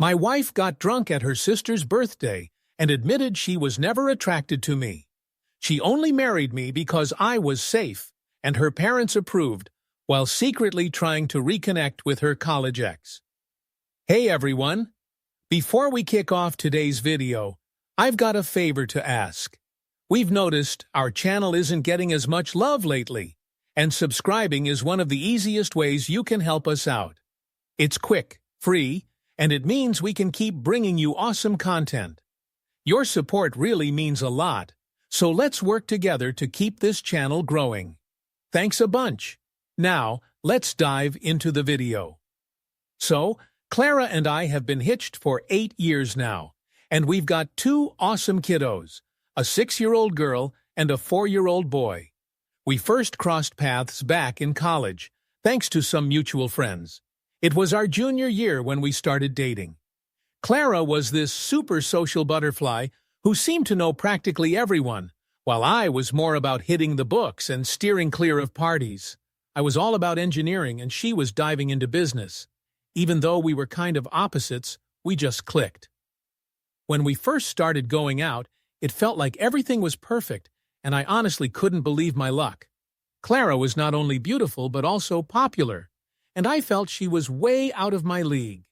My wife got drunk at her sister's birthday and admitted she was never attracted to me. She only married me because I was safe, and her parents approved, while secretly trying to reconnect with her college ex. Hey everyone! Before we kick off today's video, I've got a favor to ask. We've noticed our channel isn't getting as much love lately, and subscribing is one of the easiest ways you can help us out. It's quick, free, and it means we can keep bringing you awesome content. Your support really means a lot, so let's work together to keep this channel growing. Thanks a bunch. Now, let's dive into the video. So, Clara and I have been hitched for 8 years now, and we've got 2 awesome kiddos, a 6-year-old girl and a 4-year-old boy. We first crossed paths back in college, thanks to some mutual friends. It was our junior year when we started dating. Clara was this super social butterfly who seemed to know practically everyone, while I was more about hitting the books and steering clear of parties. I was all about engineering and she was diving into business. Even though we were kind of opposites, we just clicked. When we first started going out, it felt like everything was perfect, and I honestly couldn't believe my luck. Clara was not only beautiful but also popular, and I felt she was way out of my league.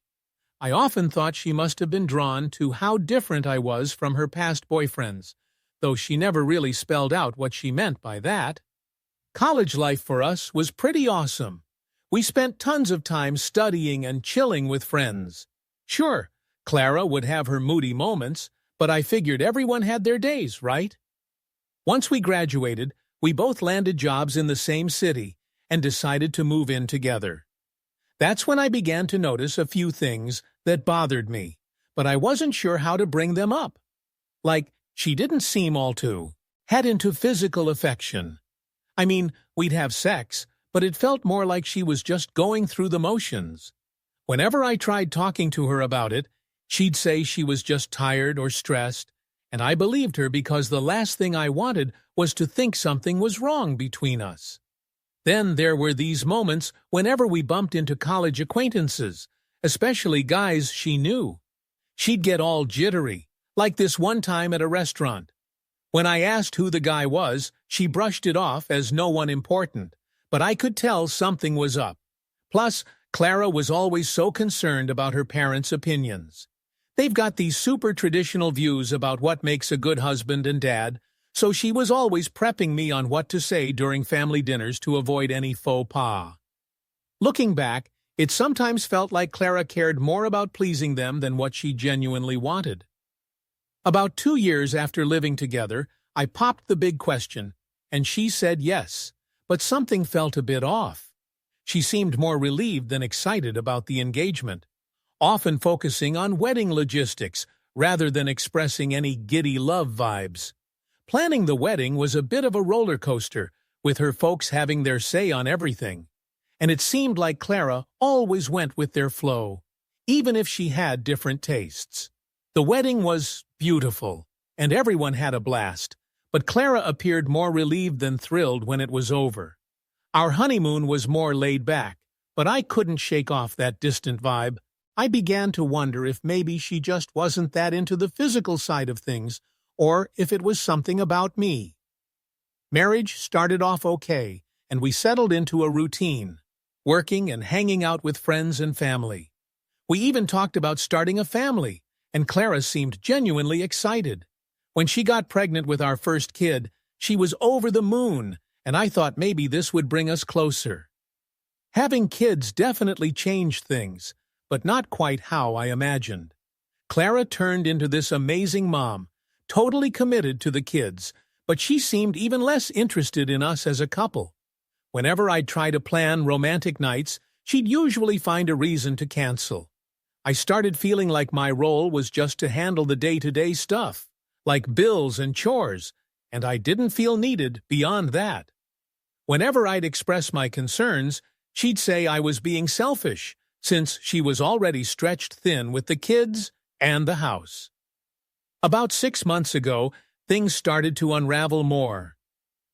I often thought she must have been drawn to how different I was from her past boyfriends, though she never really spelled out what she meant by that. College life for us was pretty awesome. We spent tons of time studying and chilling with friends. Sure, Clara would have her moody moments, but I figured everyone had their days, right? Once we graduated, we both landed jobs in the same city and decided to move in together. That's when I began to notice a few things that bothered me, but I wasn't sure how to bring them up. Like, she didn't seem all too head into physical affection. I mean, we'd have sex, but it felt more like she was just going through the motions. Whenever I tried talking to her about it, she'd say she was just tired or stressed, and I believed her because the last thing I wanted was to think something was wrong between us. Then there were these moments whenever we bumped into college acquaintances, especially guys she knew. She'd get all jittery, like this one time at a restaurant. When I asked who the guy was, she brushed it off as no one important, but I could tell something was up. Plus, Clara was always so concerned about her parents' opinions. They've got these super traditional views about what makes a good husband and dad, so she was always prepping me on what to say during family dinners to avoid any faux pas. Looking back, it sometimes felt like Clara cared more about pleasing them than what she genuinely wanted. About 2 years after living together, I popped the big question, and she said yes, but something felt a bit off. She seemed more relieved than excited about the engagement, often focusing on wedding logistics rather than expressing any giddy love vibes. Planning the wedding was a bit of a roller coaster, with her folks having their say on everything. And it seemed like Clara always went with their flow, even if she had different tastes. The wedding was beautiful, and everyone had a blast, but Clara appeared more relieved than thrilled when it was over. Our honeymoon was more laid back, but I couldn't shake off that distant vibe. I began to wonder if maybe she just wasn't that into the physical side of things, or if it was something about me. Marriage started off okay, and we settled into a routine, working and hanging out with friends and family. We even talked about starting a family, and Clara seemed genuinely excited. When she got pregnant with our first kid, she was over the moon, and I thought maybe this would bring us closer. Having kids definitely changed things, but not quite how I imagined. Clara turned into this amazing mom, totally committed to the kids, but she seemed even less interested in us as a couple. Whenever I'd try to plan romantic nights, she'd usually find a reason to cancel. I started feeling like my role was just to handle the day-to-day stuff, like bills and chores, and I didn't feel needed beyond that. Whenever I'd express my concerns, she'd say I was being selfish, since she was already stretched thin with the kids and the house. About 6 months ago, things started to unravel more.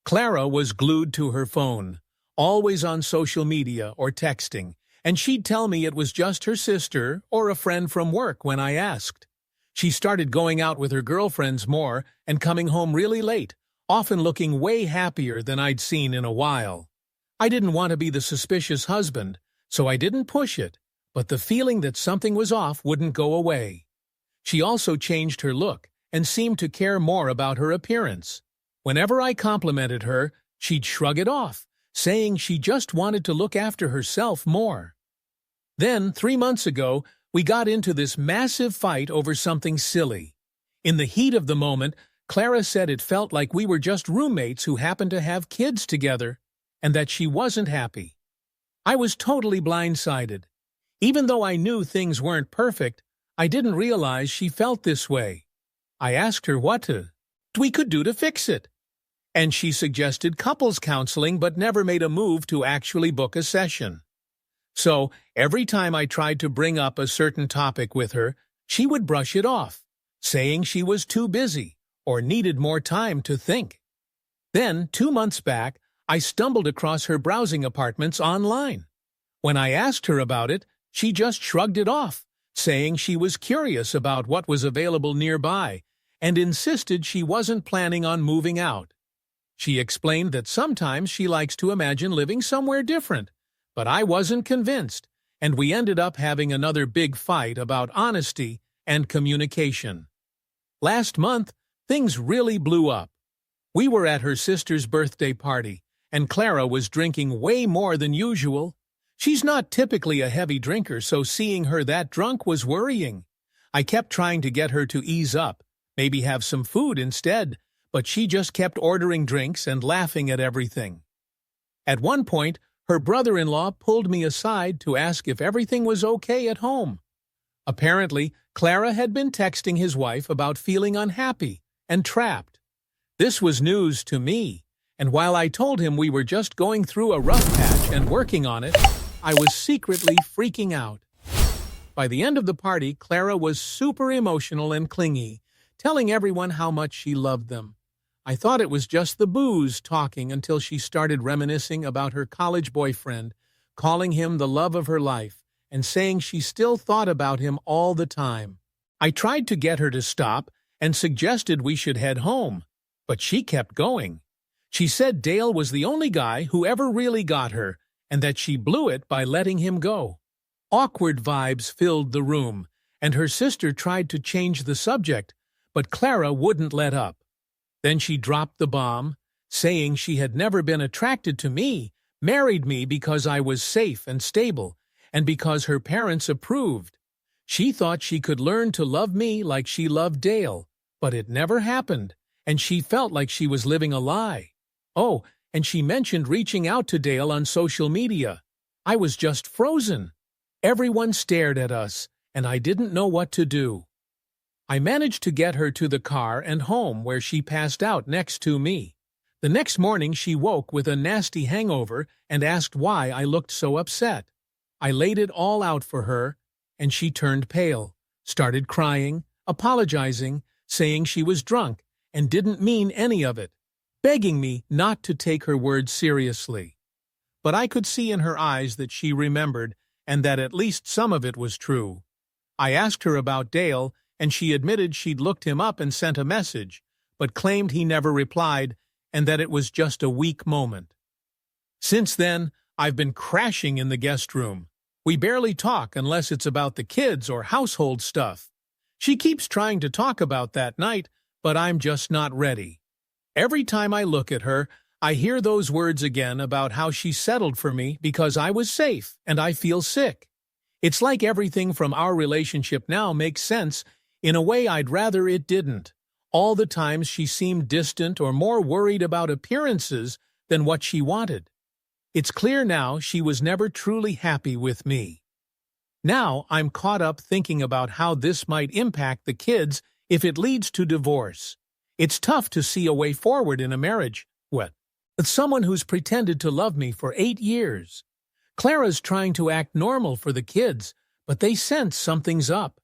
Clara was glued to her phone, always on social media or texting, and she'd tell me it was just her sister or a friend from work when I asked. She started going out with her girlfriends more and coming home really late, often looking way happier than I'd seen in a while. I didn't want to be the suspicious husband, so I didn't push it, but the feeling that something was off wouldn't go away. She also changed her look and seemed to care more about her appearance. Whenever I complimented her, she'd shrug it off, saying she just wanted to look after herself more. Then, 3 months ago, we got into this massive fight over something silly. In the heat of the moment, Clara said it felt like we were just roommates who happened to have kids together, and that she wasn't happy. I was totally blindsided. Even though I knew things weren't perfect, I didn't realize she felt this way. I asked her what we could do to fix it, and she suggested couples counseling but never made a move to actually book a session. So, every time I tried to bring up a certain topic with her, she would brush it off, saying she was too busy or needed more time to think. Then, 2 months back, I stumbled across her browsing apartments online. When I asked her about it, she just shrugged it off, saying she was curious about what was available nearby and insisted she wasn't planning on moving out. She explained that sometimes she likes to imagine living somewhere different, but I wasn't convinced, and we ended up having another big fight about honesty and communication. Last month, things really blew up. We were at her sister's birthday party, and Clara was drinking way more than usual. She's not typically a heavy drinker, so seeing her that drunk was worrying. I kept trying to get her to ease up, maybe have some food instead, but she just kept ordering drinks and laughing at everything. At one point, her brother-in-law pulled me aside to ask if everything was okay at home. Apparently, Clara had been texting his wife about feeling unhappy and trapped. This was news to me, and while I told him we were just going through a rough patch and working on it, I was secretly freaking out. By the end of the party, Clara was super emotional and clingy, telling everyone how much she loved them. I thought it was just the booze talking until she started reminiscing about her college boyfriend, calling him the love of her life, and saying she still thought about him all the time. I tried to get her to stop and suggested we should head home, but she kept going. She said Dale was the only guy who ever really got her, and that she blew it by letting him go. Awkward vibes filled the room, and her sister tried to change the subject, but Clara wouldn't let up. Then she dropped the bomb, saying she had never been attracted to me, married me because I was safe and stable, and because her parents approved. She thought she could learn to love me like she loved Dale, but it never happened, and she felt like she was living a lie. Oh, and she mentioned reaching out to Dale on social media. I was just frozen. Everyone stared at us, and I didn't know what to do. I managed to get her to the car and home, where she passed out next to me. The next morning she woke with a nasty hangover and asked why I looked so upset. I laid it all out for her, and she turned pale, started crying, apologizing, saying she was drunk and didn't mean any of it, begging me not to take her words seriously. But I could see in her eyes that she remembered and that at least some of it was true. I asked her about Dale, and she admitted she'd looked him up and sent a message, but claimed he never replied and that it was just a weak moment. Since then, I've been crashing in the guest room. We barely talk unless it's about the kids or household stuff. She keeps trying to talk about that night, but I'm just not ready. Every time I look at her, I hear those words again about how she settled for me because I was safe and I feel sick. It's like everything from our relationship now makes sense in a way I'd rather it didn't. All the times she seemed distant or more worried about appearances than what she wanted. It's clear now she was never truly happy with me. Now I'm caught up thinking about how this might impact the kids if it leads to divorce. It's tough to see a way forward in a marriage with someone who's pretended to love me for 8 years. Clara's trying to act normal for the kids, but they sense something's up.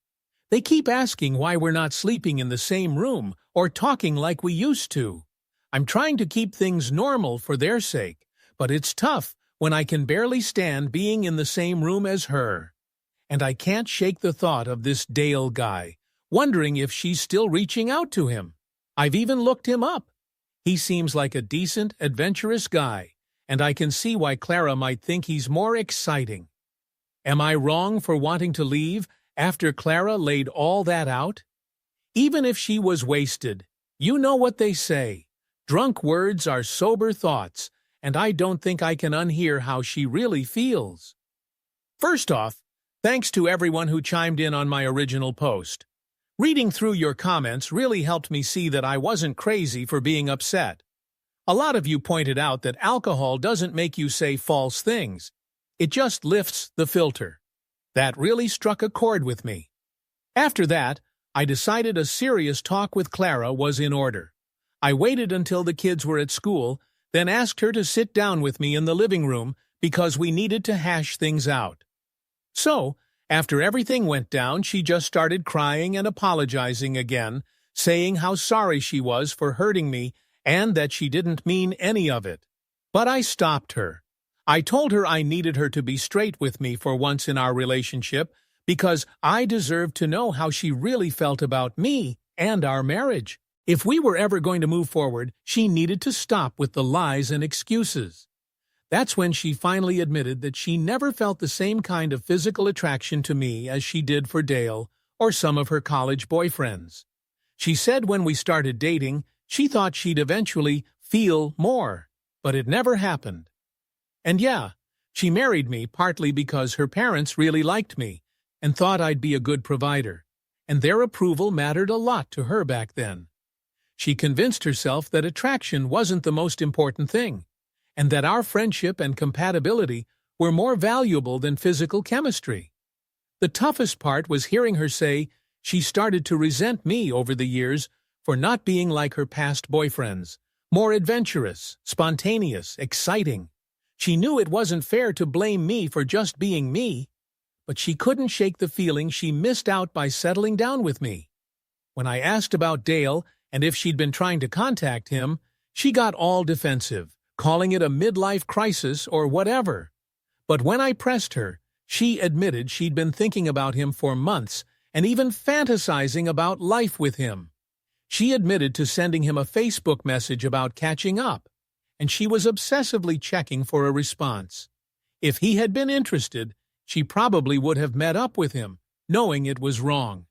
They keep asking why we're not sleeping in the same room or talking like we used to. I'm trying to keep things normal for their sake, but it's tough when I can barely stand being in the same room as her. And I can't shake the thought of this Dale guy, wondering if she's still reaching out to him. I've even looked him up. He seems like a decent, adventurous guy, and I can see why Clara might think he's more exciting. Am I wrong for wanting to leave after Clara laid all that out? Even if she was wasted, you know what they say. Drunk words are sober thoughts, and I don't think I can unhear how she really feels. First off, thanks to everyone who chimed in on my original post. Reading through your comments really helped me see that I wasn't crazy for being upset. A lot of you pointed out that alcohol doesn't make you say false things. It just lifts the filter. That really struck a chord with me. After that, I decided a serious talk with Clara was in order. I waited until the kids were at school, then asked her to sit down with me in the living room because we needed to hash things out. So, after everything went down, she just started crying and apologizing again, saying how sorry she was for hurting me and that she didn't mean any of it. But I stopped her. I told her I needed her to be straight with me for once in our relationship because I deserved to know how she really felt about me and our marriage. If we were ever going to move forward, she needed to stop with the lies and excuses. That's when she finally admitted that she never felt the same kind of physical attraction to me as she did for Dale or some of her college boyfriends. She said when we started dating, she thought she'd eventually feel more, but it never happened. And yeah, she married me partly because her parents really liked me and thought I'd be a good provider, and their approval mattered a lot to her back then. She convinced herself that attraction wasn't the most important thing, and that our friendship and compatibility were more valuable than physical chemistry. The toughest part was hearing her say she started to resent me over the years for not being like her past boyfriends, more adventurous, spontaneous, exciting. She knew it wasn't fair to blame me for just being me, but she couldn't shake the feeling she missed out by settling down with me. When I asked about Dale and if she'd been trying to contact him, she got all defensive, calling it a midlife crisis or whatever. But when I pressed her, she admitted she'd been thinking about him for months and even fantasizing about life with him. She admitted to sending him a Facebook message about catching up, and she was obsessively checking for a response. If he had been interested, she probably would have met up with him, knowing it was wrong.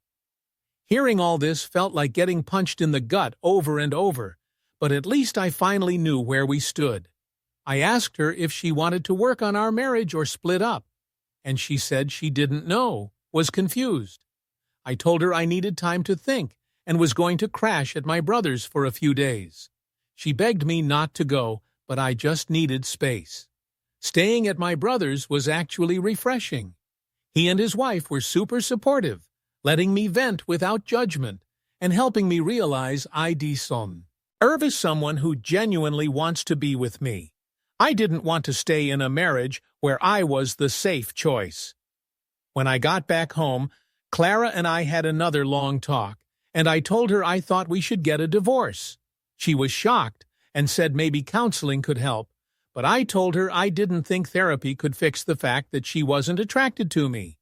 Hearing all this felt like getting punched in the gut over and over, but at least I finally knew where we stood. I asked her if she wanted to work on our marriage or split up, and she said she didn't know, was confused. I told her I needed time to think and was going to crash at my brother's for a few days. She begged me not to go, but I just needed space. Staying at my brother's was actually refreshing. He and his wife were super supportive, letting me vent without judgment and helping me realize I deserve someone who genuinely wants to be with me. I didn't want to stay in a marriage where I was the safe choice. When I got back home, Clara and I had another long talk, and I told her I thought we should get a divorce. She was shocked and said maybe counseling could help, but I told her I didn't think therapy could fix the fact that she wasn't attracted to me.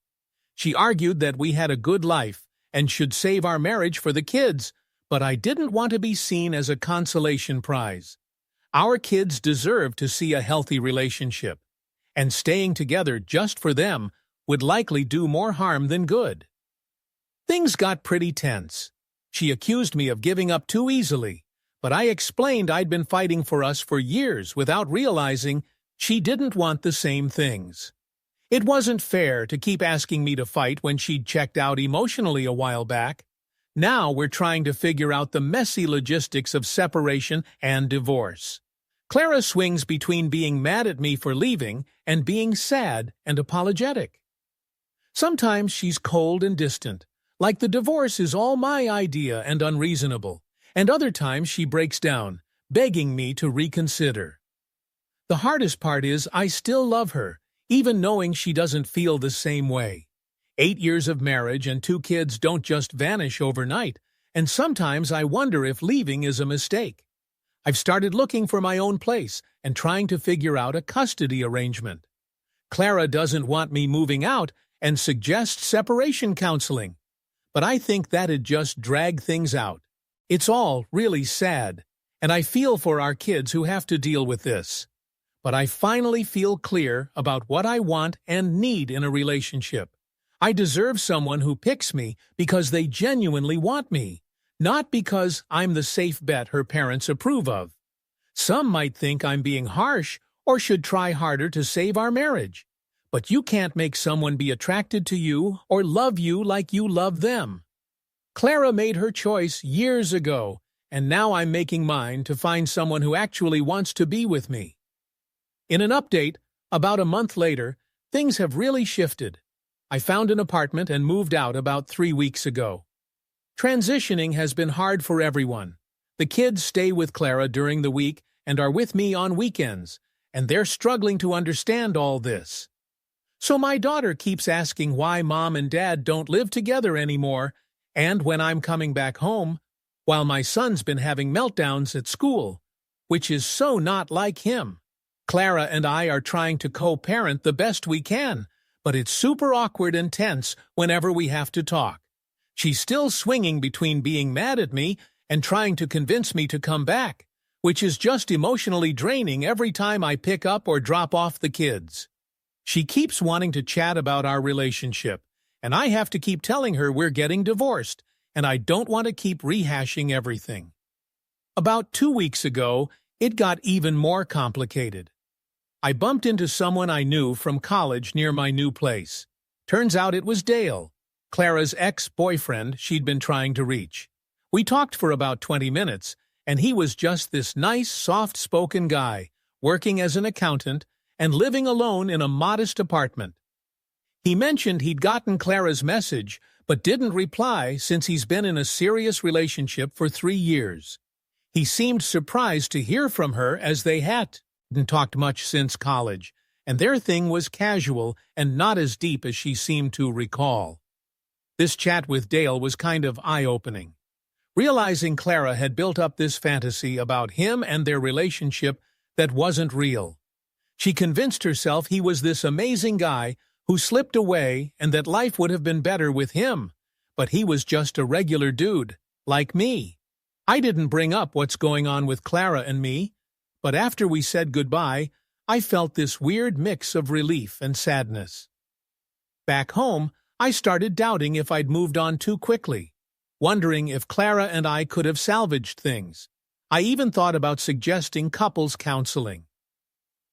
She argued that we had a good life and should save our marriage for the kids, but I didn't want to be seen as a consolation prize. Our kids deserve to see a healthy relationship, and staying together just for them would likely do more harm than good. Things got pretty tense. She accused me of giving up too easily, but I explained I'd been fighting for us for years without realizing she didn't want the same things. It wasn't fair to keep asking me to fight when she'd checked out emotionally a while back. Now we're trying to figure out the messy logistics of separation and divorce. Clara swings between being mad at me for leaving and being sad and apologetic. Sometimes she's cold and distant, like the divorce is all my idea and unreasonable, and other times she breaks down, begging me to reconsider. The hardest part is I still love her, even knowing she doesn't feel the same way. 8 years of marriage and 2 kids don't just vanish overnight, and sometimes I wonder if leaving is a mistake. I've started looking for my own place and trying to figure out a custody arrangement. Clara doesn't want me moving out and suggests separation counseling, but I think that'd just drag things out. It's all really sad, and I feel for our kids who have to deal with this. But I finally feel clear about what I want and need in a relationship. I deserve someone who picks me because they genuinely want me, not because I'm the safe bet her parents approve of. Some might think I'm being harsh or should try harder to save our marriage. But you can't make someone be attracted to you or love you like you love them. Clara made her choice years ago, and now I'm making mine to find someone who actually wants to be with me. In an update, about a month later, things have really shifted. I found an apartment and moved out about 3 weeks ago. Transitioning has been hard for everyone. The kids stay with Clara during the week and are with me on weekends, and they're struggling to understand all this. So my daughter keeps asking why Mom and Dad don't live together anymore, and when I'm coming back home, while my son's been having meltdowns at school, which is so not like him. Clara and I are trying to co-parent the best we can, but it's super awkward and tense whenever we have to talk. She's still swinging between being mad at me and trying to convince me to come back, which is just emotionally draining every time I pick up or drop off the kids. She keeps wanting to chat about our relationship, and I have to keep telling her we're getting divorced, and I don't want to keep rehashing everything. About 2 weeks ago, it got even more complicated. I bumped into someone I knew from college near my new place. Turns out it was Dale, Clara's ex-boyfriend she'd been trying to reach. We talked for about 20 minutes, and he was just this nice, soft-spoken guy, working as an accountant and living alone in a modest apartment. He mentioned he'd gotten Clara's message, but didn't reply since he's been in a serious relationship for 3 years. He seemed surprised to hear from her as they hadn't talked much since college, and their thing was casual and not as deep as she seemed to recall. This chat with Dale was kind of eye-opening. Realizing Clara had built up this fantasy about him and their relationship that wasn't real. She convinced herself he was this amazing guy who slipped away and that life would have been better with him, but he was just a regular dude, like me. I didn't bring up what's going on with Clara and me, but after we said goodbye, I felt this weird mix of relief and sadness. Back home, I started doubting if I'd moved on too quickly, wondering if Clara and I could have salvaged things. I even thought about suggesting couples counseling.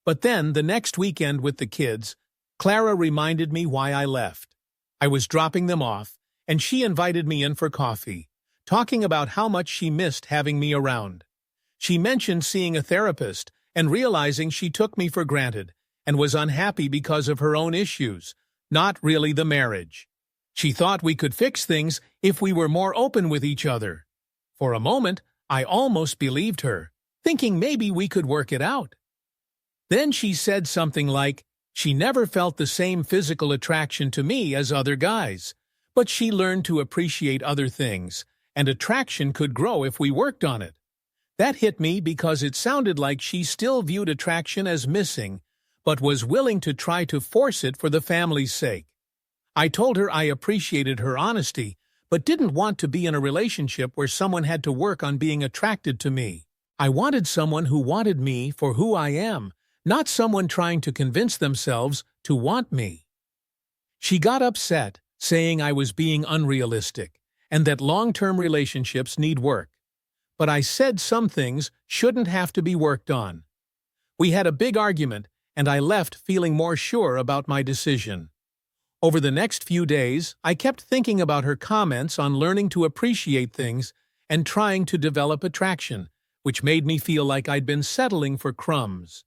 But then, the next weekend with the kids, Clara reminded me why I left. I was dropping them off, and she invited me in for coffee, talking about how much she missed having me around. She mentioned seeing a therapist and realizing she took me for granted and was unhappy because of her own issues, not really the marriage. She thought we could fix things if we were more open with each other. For a moment, I almost believed her, thinking maybe we could work it out. Then she said something like, she never felt the same physical attraction to me as other guys, but she learned to appreciate other things, and attraction could grow if we worked on it. That hit me because it sounded like she still viewed attraction as missing, but was willing to try to force it for the family's sake. I told her I appreciated her honesty, but didn't want to be in a relationship where someone had to work on being attracted to me. I wanted someone who wanted me for who I am, not someone trying to convince themselves to want me. She got upset, saying I was being unrealistic, and that long-term relationships need work. But I said some things shouldn't have to be worked on. We had a big argument, and I left feeling more sure about my decision. Over the next few days, I kept thinking about her comments on learning to appreciate things and trying to develop attraction, which made me feel like I'd been settling for crumbs.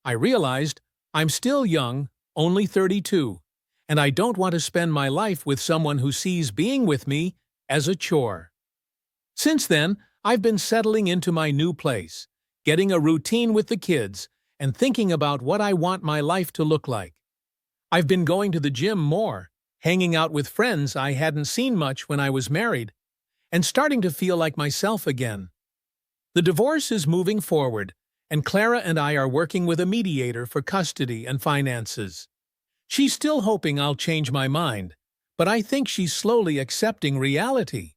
I realized I'm still young, only 32, and I don't want to spend my life with someone who sees being with me as a chore. Since then, I've been settling into my new place, getting a routine with the kids, and thinking about what I want my life to look like. I've been going to the gym more, hanging out with friends I hadn't seen much when I was married, and starting to feel like myself again. The divorce is moving forward, and Clara and I are working with a mediator for custody and finances. She's still hoping I'll change my mind, but I think she's slowly accepting reality.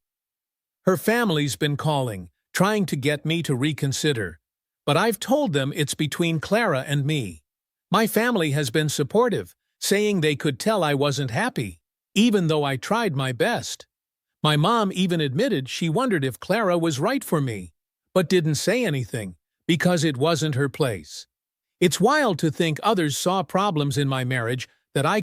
Her family's been calling, trying to get me to reconsider, but I've told them it's between Clara and me. My family has been supportive, saying they could tell I wasn't happy, even though I tried my best. My mom even admitted she wondered if Clara was right for me, but didn't say anything, because it wasn't her place. It's wild to think others saw problems in my marriage that I